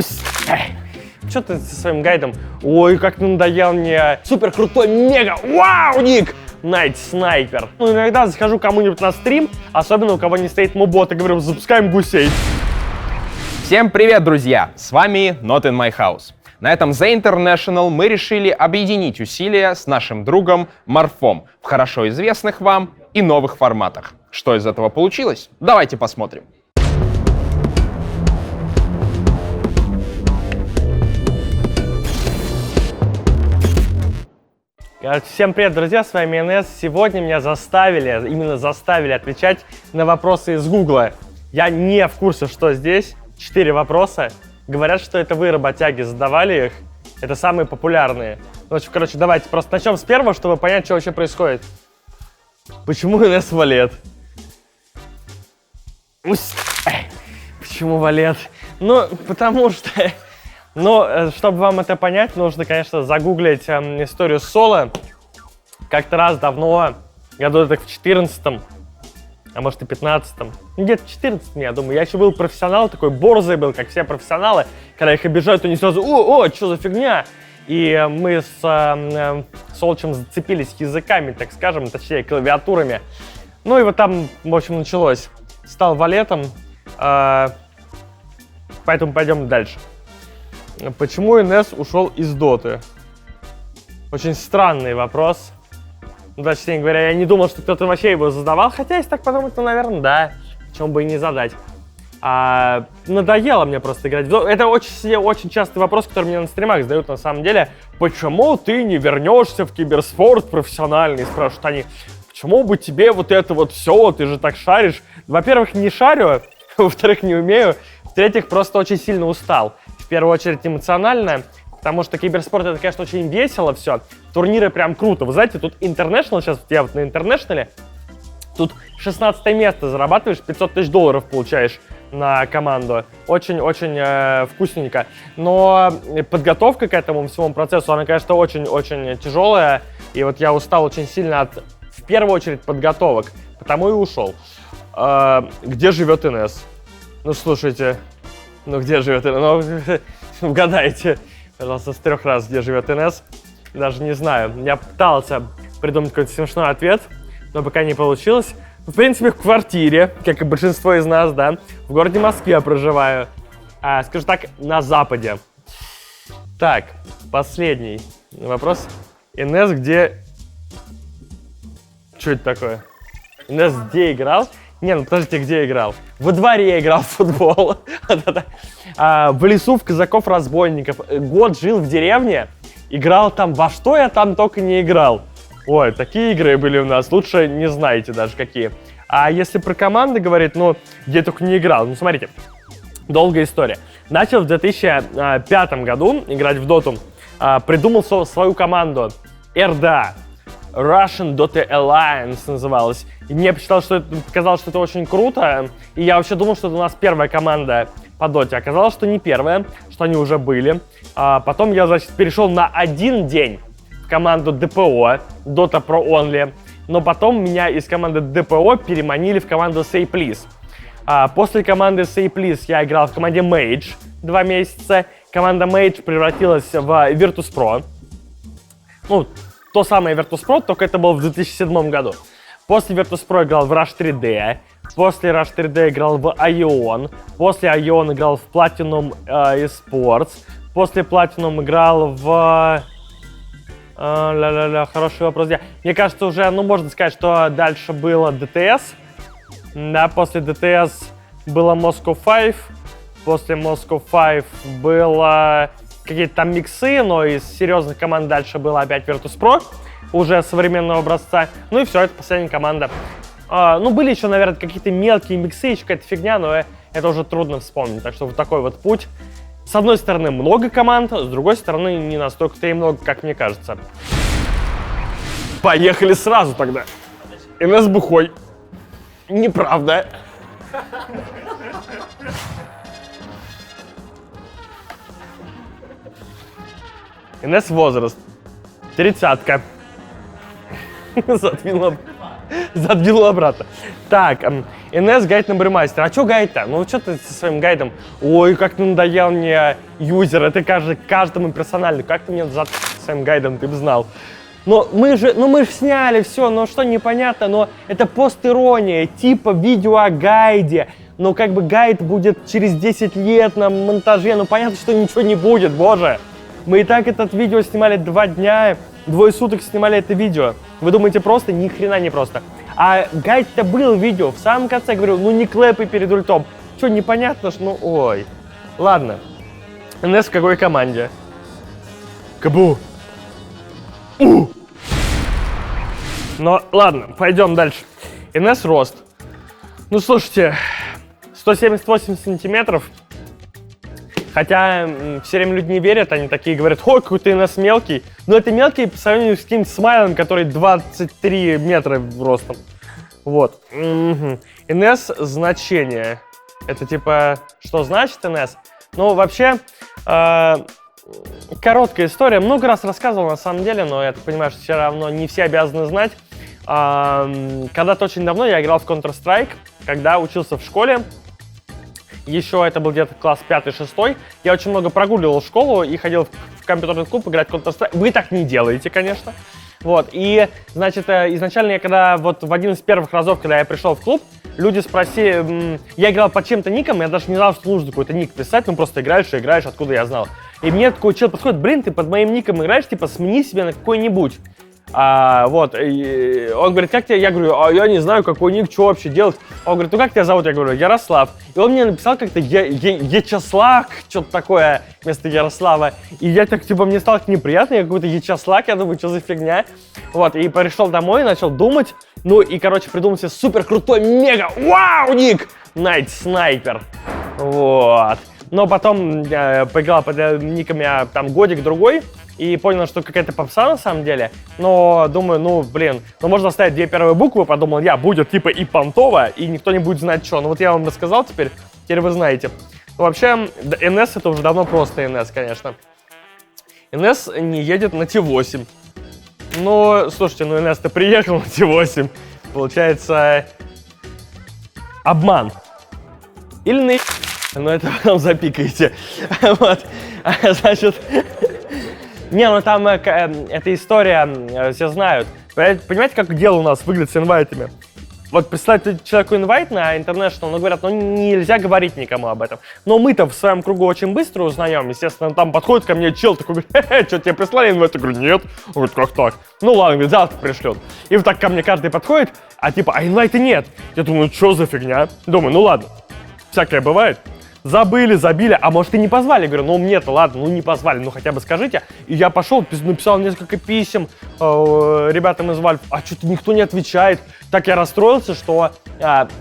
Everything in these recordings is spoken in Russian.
Что ты со своим гайдом? Ой, как надоел мне супер крутой мега вау-ник Найт Снайпер. Ну, иногда захожу кому-нибудь на стрим, особенно у кого не стоит мобот, и говорю, запускаем гусей. Всем привет, друзья! С вами Not in My House. На этом The International мы решили объединить усилия с нашим другом Марфом в хорошо известных вам и новых форматах. Что из этого получилось? Давайте посмотрим. Всем привет, друзья, с вами НС. Сегодня меня именно заставили отвечать на вопросы из Гугла. Я не в курсе, что здесь. 4 вопроса. Говорят, что это вы, работяги, задавали их. Это самые популярные. Ну, короче, давайте просто начнем с первого, чтобы понять, что вообще происходит. Почему НС валет? Почему валет? Ну, потому что... Но, чтобы вам это понять, нужно, конечно, загуглить историю соло. Как-то раз давно, году так в 14-м, а может и 15-м, где-то в 14-м, я думаю. Я еще был профессионал, такой борзый был, как все профессионалы. Когда их обижают, они сразу, что за фигня? И мы с Солчем зацепились языками, так скажем, точнее, клавиатурами. Ну и вот там, в общем, началось. Стал валетом, поэтому пойдем дальше. Почему НС ушел из Доты? Очень странный вопрос. Ну, точнее говоря, я не думал, что кто-то вообще его задавал. Хотя, если так подумать, то, наверное, да. Почему бы и не задать. Надоело мне просто играть в Доту. Это очень частый вопрос, который мне на стримах задают на самом деле. Почему ты не вернешься в киберспорт профессиональный? Спрашивают они. Почему бы тебе вот это вот все? Ты же так шаришь. Во-первых, не шарю. Во-вторых, не умею. В-третьих, просто очень сильно устал. В первую очередь эмоционально, потому что киберспорт это, конечно, очень весело все. Турниры прям круто. Вы знаете, тут International, сейчас я вот на International, тут 16 место зарабатываешь, $500 000 получаешь на команду. Очень-очень вкусненько. Но подготовка к этому всему процессу, она, конечно, очень-очень тяжелая. И вот я устал очень сильно от, в первую очередь, подготовок. Потому и ушел. Где живет НС? Ну, слушайте... Ну, где живет НС? Ну, угадайте, пожалуйста, с 3 раз, где живет НС. Даже не знаю. Я пытался придумать какой-то смешной ответ, но пока не получилось. В принципе, в квартире, как и большинство из нас, да. В городе Москве я проживаю. Скажу так, на Западе. Так, последний вопрос. НС где... Что это такое? НС где играл? Не, ну подождите, где играл? Во дворе играл в футбол. В лесу в казаков-разбойников. Год жил в деревне, играл там во что я там только не играл. Ой, такие игры были у нас, лучше не знаете даже какие. А если про команды говорить, ну, где только не играл. Ну, смотрите, долгая история. Начал в 2005 году играть в доту, придумал свою команду RDA. Russian Dota Alliance называлась. И мне показалось, что это очень круто. И я вообще думал, что это у нас первая команда по доте. Оказалось, что не первая, что они уже были. Потом я, значит, перешел на один день в команду ДПО, Dota Pro Only. Но потом меня из команды ДПО переманили в команду Say Please. После команды Say Please я играл в команде Mage 2 месяца. Команда Mage превратилась в Virtus.pro. Ну, то самое Virtus.pro, только это было в 2007 году. После Virtus.pro играл в Rush 3D, после Rush 3D играл в Ion, после Ion играл в Platinum Esports, после Platinum играл в... Хороший вопрос. Мне кажется, уже, ну, можно сказать, что дальше было DTS. Да, после DTS было Moscow 5, после Moscow 5 было... какие-то там миксы, но из серьезных команд дальше было опять Virtus.pro, уже современного образца. Ну и все, это последняя команда. Ну, были еще, наверное, какие-то мелкие миксы, еще какая-то фигня, но это уже трудно вспомнить. Так что вот такой вот путь. С одной стороны, много команд, с другой стороны, не настолько-то и много, как мне кажется. Поехали сразу тогда. НС бухой. Неправда. НС возраст. 30-ка. Задвинул обратно. Так, НС гайд на Бремастер. А чё гайд-то? Ну что ты со своим гайдом? Ой, как ты надоел мне, юзер, это каждому персонально. Как ты мне своим гайдом, ты бы знал. Но мы же сняли все, но что непонятно, но это пост-ирония, типа видео о гайде. Но как бы гайд будет через 10 лет на монтаже, ну понятно, что ничего не будет, боже. Мы и так этот видео снимали 2 дня, 2 суток снимали это видео. Вы думаете просто? Ни хрена не просто. А гайд-то был видео, в самом конце я говорю, ну не клэпай перед ультом. Что, непонятно, что, ну ой. Ладно. НС в какой команде? КБУ. Ну ладно, пойдем дальше. НС рост. Ну слушайте, 178 сантиметров. Хотя все время люди не верят, они такие говорят, ой, какой ты НС мелкий. Но это мелкий по сравнению с каким-то Смайлом, который 23 метра ростом. Вот. НС значение. Это типа, что значит НС? Ну, вообще, короткая история. Много раз рассказывал на самом деле, но я так понимаю, что все равно не все обязаны знать. Когда-то очень давно я играл в Counter-Strike, когда учился в школе. Еще это был где-то класс 5-6. Я очень много прогуливал школу и ходил в компьютерный клуб играть в Counter-Strike. Вы так не делаете, конечно. Вот, и, значит, изначально я когда вот в один из первых разов, когда я пришел в клуб, люди спросили, я играл под чем-то ником, я даже не знал, что нужно какой-то ник писать, ну просто играешь и играешь, откуда я знал. И мне такой чел подходит, блин, ты под моим ником играешь, типа смени себе на какой-нибудь. Вот, и он говорит, как тебя? Я говорю, а я не знаю, какой ник, что вообще делать. Он говорит, ну как тебя зовут? Я говорю, Ярослав. И он мне написал как-то Ячеслак, что-то такое вместо Ярослава. И я так, типа, мне стало неприятно, я какой-то Ячеслак, я думаю, что за фигня. Вот, и пришел домой, начал думать. Ну и, короче, придумал себе супер крутой, мега, вау, ник! Найт Снайпер. Вот. Но потом поиграл под ником я там годик-другой. И понял, что какая-то попса на самом деле. Но думаю, ну, блин, ну можно оставить 2 первые буквы. Подумал я, будет типа и понтово, и никто не будет знать, что. Ну вот я вам рассказал теперь вы знаете. Ну, вообще, НС это уже давно просто НС, конечно. НС не едет на Т8. Ну, слушайте, ну НС-то приехал на Т8. Получается, обман. Или на... Но это потом запикаете. Вот. Значит... Не, ну там эта история, все знают. Понимаете, как дело у нас выглядит с инвайтами? Вот представьте человеку инвайт на International, но говорят, ну нельзя говорить никому об этом. Но мы-то в своем кругу очень быстро узнаем. Естественно, там подходит ко мне чел, такой говорит, что тебе прислали инвайт? Я говорю, нет. Он говорит, как так? Ну ладно, говорит, завтра пришлет. И вот так ко мне каждый подходит, а типа, а инвайта нет. Я думаю, что за фигня? Думаю, ну ладно, всякое бывает. Забыли, забили, а может и не позвали. Говорю, ну мне-то ладно, ну не позвали, ну хотя бы скажите. И я пошел, написал несколько писем ребятам из Valve, а что-то никто не отвечает. Так я расстроился, что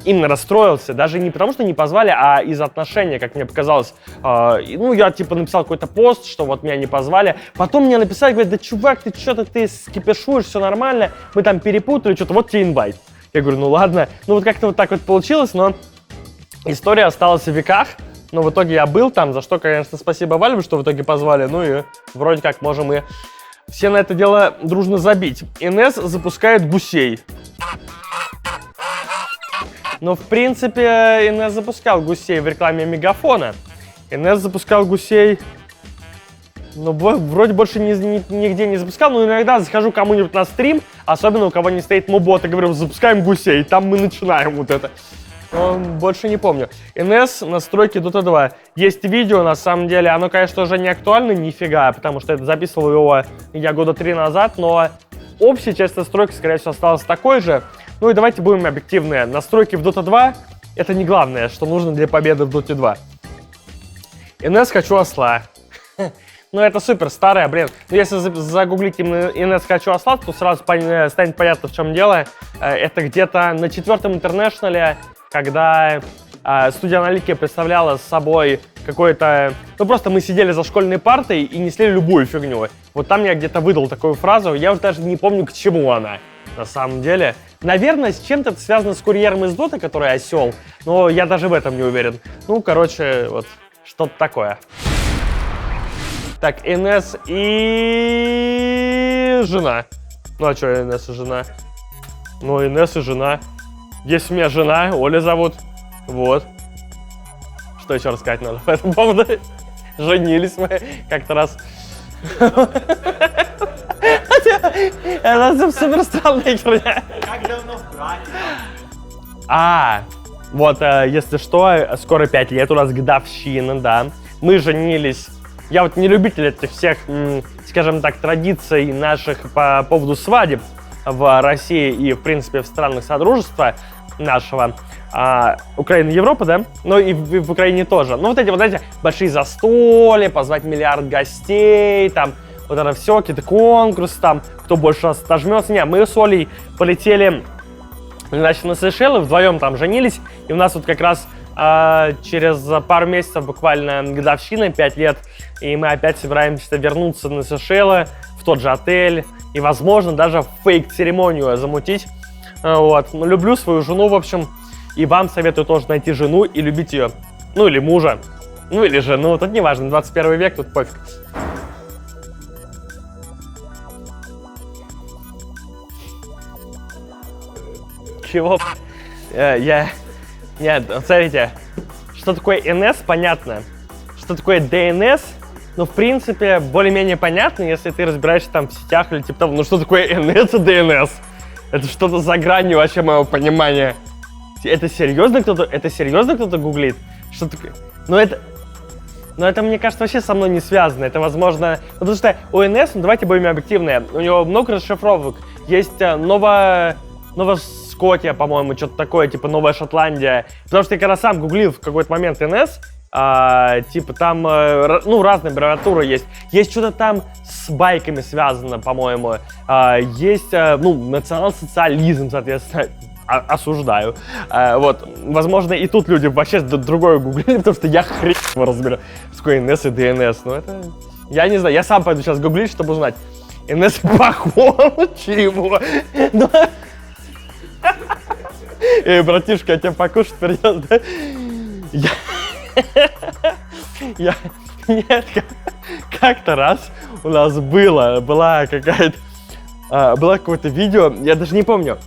именно расстроился, даже не потому, что не позвали, а из-за отношения, как мне показалось. Ну я типа написал какой-то пост, что вот меня не позвали. Потом мне написали, говорят, да чувак, ты что-то ты скипишуешь, все нормально, мы там перепутали, что-то, вот тебе инвайт. Я говорю, ну ладно, ну вот как-то вот так вот получилось, но история осталась в веках. Но в итоге я был там, за что, конечно, спасибо Valve, что в итоге позвали. Ну и вроде как можем и все на это дело дружно забить. НС запускает гусей. Но в принципе НС запускал гусей в рекламе Мегафона. НС запускал гусей, ну вроде больше нигде не запускал, но иногда захожу кому-нибудь на стрим, особенно у кого не стоит мобот, и говорю, запускаем гусей, и там мы начинаем вот это. Но больше не помню. НС, настройки Dota 2. Есть видео, на самом деле, оно, конечно, уже не актуально, нифига, потому что это записывал его я года 3 назад, но общая часть настройки, скорее всего, осталась такой же. Ну и давайте будем объективны. Настройки в Dota 2 — это не главное, что нужно для победы в Dota 2. НС «Хочу осла». Ну, это супер старая, блин. Но если загуглить именно НС «Хочу осла», то сразу станет понятно, в чем дело. Это где-то на 4-м интернешнале, когда студия аналитики представляла собой какой-то... Ну, просто мы сидели за школьной партой и несли любую фигню. Вот там я где-то выдал такую фразу, я уже даже не помню, к чему она, на самом деле. Наверное, с чем-то это связано с курьером из Доты, который осел, но я даже в этом не уверен. Ну, короче, вот что-то такое. Так, НС и жена. Ну, а что НС и жена? Ну, НС и жена. Есть у меня жена, Оля зовут. Вот. Что еще рассказать надо по этому поводу? Женились мы как-то раз. Это супер странная херня. Как давно в браке? Вот, если что, скоро 5 лет, у нас годовщина, да. Мы женились. Я вот не любитель этих всех, скажем так, традиций наших по поводу свадеб в России и, в принципе, в странах Содружества нашего. Украина, Европа, да? Но и в Украине тоже. Ну, вот эти, знаете, большие застолья, позвать миллиард гостей, там, вот это все, какие-то конкурсы, там, кто больше раз отожмется. Не, мы с Олей полетели, значит, на Сейшелы, вдвоем там женились, и у нас вот как раз через пару месяцев буквально годовщина, 5 лет, и мы опять собираемся вернуться на Сейшелы, в тот же отель, и, возможно, даже фейк-церемонию замутить. Вот. Ну, люблю свою жену, в общем, и вам советую тоже найти жену и любить ее. Ну, или мужа, ну, или жену, тут не важно, 21 век, тут пофиг. Чего? Нет, смотрите, что такое НС, понятно. Что такое ДНС, ну, в принципе, более-менее понятно, если ты разбираешься там в сетях или типа того. Ну, что такое НС и ДНС? Это что-то за гранью вообще моего понимания. Это серьезно кто-то гуглит? Что такое? Ну, это, мне кажется, вообще со мной не связано. Это, возможно... Потому что у НС, ну, давайте будем объективны, у него много расшифровок. Есть Новоскотия, по-моему, что-то такое, типа Новая Шотландия. Потому что я когда сам гуглил в какой-то момент НС, типа там, ну, разные аббревиатуры есть. Есть что-то там с байками связано, по-моему. Есть, ну, национал-социализм, соответственно, осуждаю. Вот, возможно, и тут люди вообще другое гуглили, потому что я хрен его разберу. Что такое НС и ДНС, ну это... Я не знаю, я сам пойду сейчас гуглить, чтобы узнать. НС похож, чего? Эй, братишка, я тебя покушать придет, да? Нет, как-то раз у нас было какое-то видео, я даже не помню,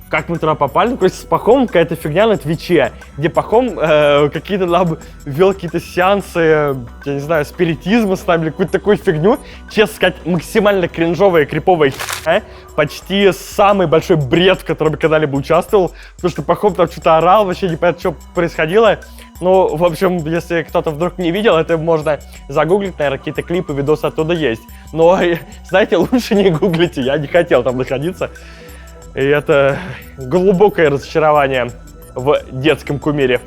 как мы туда попали, ну, короче, с Пахомом какая-то фигня на Твиче, где Пахом какие-то там вел какие-то сеансы, я не знаю, спиритизма с нами, или какую-то такую фигню, честно сказать, максимально кринжовая и криповая почти самый большой бред, в котором я когда-либо участвовал, потому что Пахом там что-то орал, вообще не понятно, что происходило. Ну, в общем, если кто-то вдруг не видел, это можно загуглить, наверное, какие-то клипы, видосы оттуда есть. Но, знаете, лучше не гуглите, я не хотел там находиться. И это глубокое разочарование в детском кумире.